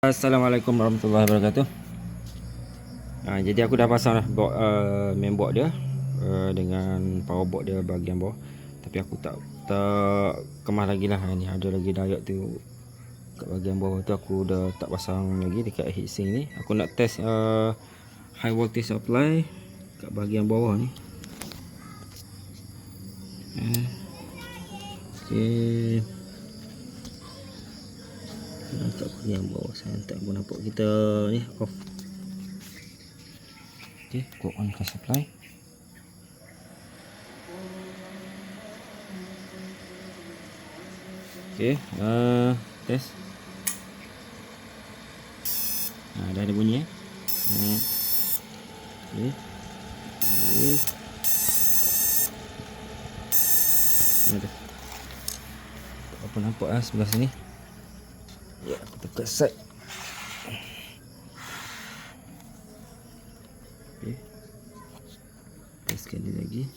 Assalamualaikum warahmatullahi wabarakatuh. Jadi aku dah pasang board, mainboard dia dengan power board dia bahagian bawah. Tapi aku tak kemas lagi lah. Ni ada lagi diode tu kat bahagian bawah tu, aku dah tak pasang lagi dekat heatsink ni. Aku nak test high voltage supply kat bahagian bawah ni. Okey. Nampak bahagian bawah, saya tak pun nampak kita ni off. Okey, aku onkan supply. Okey, test. Dah ada bunyi Okey. Apa nampak sebelah sini. Ya, aku tekan side. Okey. Testkan dia lagi.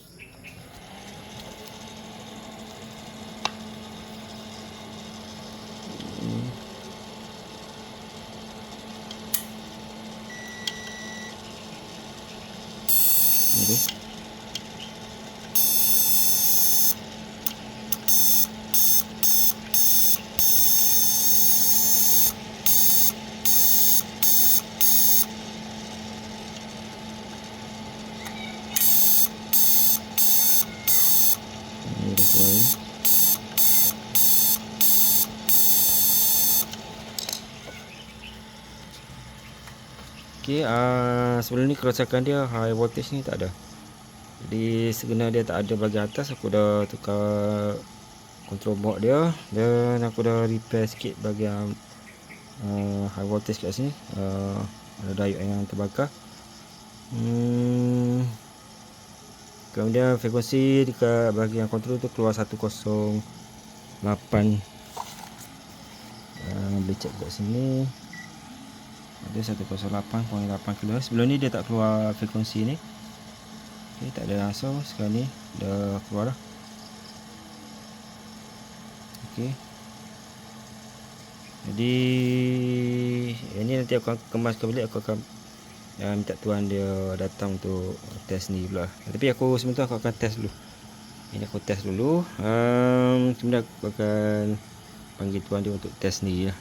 Okey. Ini dah keluar ni. Okey, sebelum ni kerosakan dia high voltage ni tak ada. Jadi sebenarnya dia tak ada bahagian atas. Aku dah tukar control board dia dan aku dah repair sikit bahagian high voltage kat sini. Ada diode yang terbakar. Kemudian frekuensi dekat bahagian control tu keluar 108. Boleh check kat sini. Ada 108.8 kHz. Sebelum ni dia tak keluar frekuensi ni. Okay, tak ada langsung. Sekarang ni dah keluar dah. Okey. Jadi ini nanti aku akan kemaskan balik. Aku akan minta tuan dia datang untuk test ni pula. Tapi aku sebentar aku akan test dulu. Ini aku test dulu. Kemudian aku akan panggil tuan dia untuk test ni lah.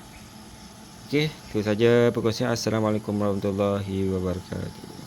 Okey, itu saja perkongsian. Assalamualaikum warahmatullahi wabarakatuh.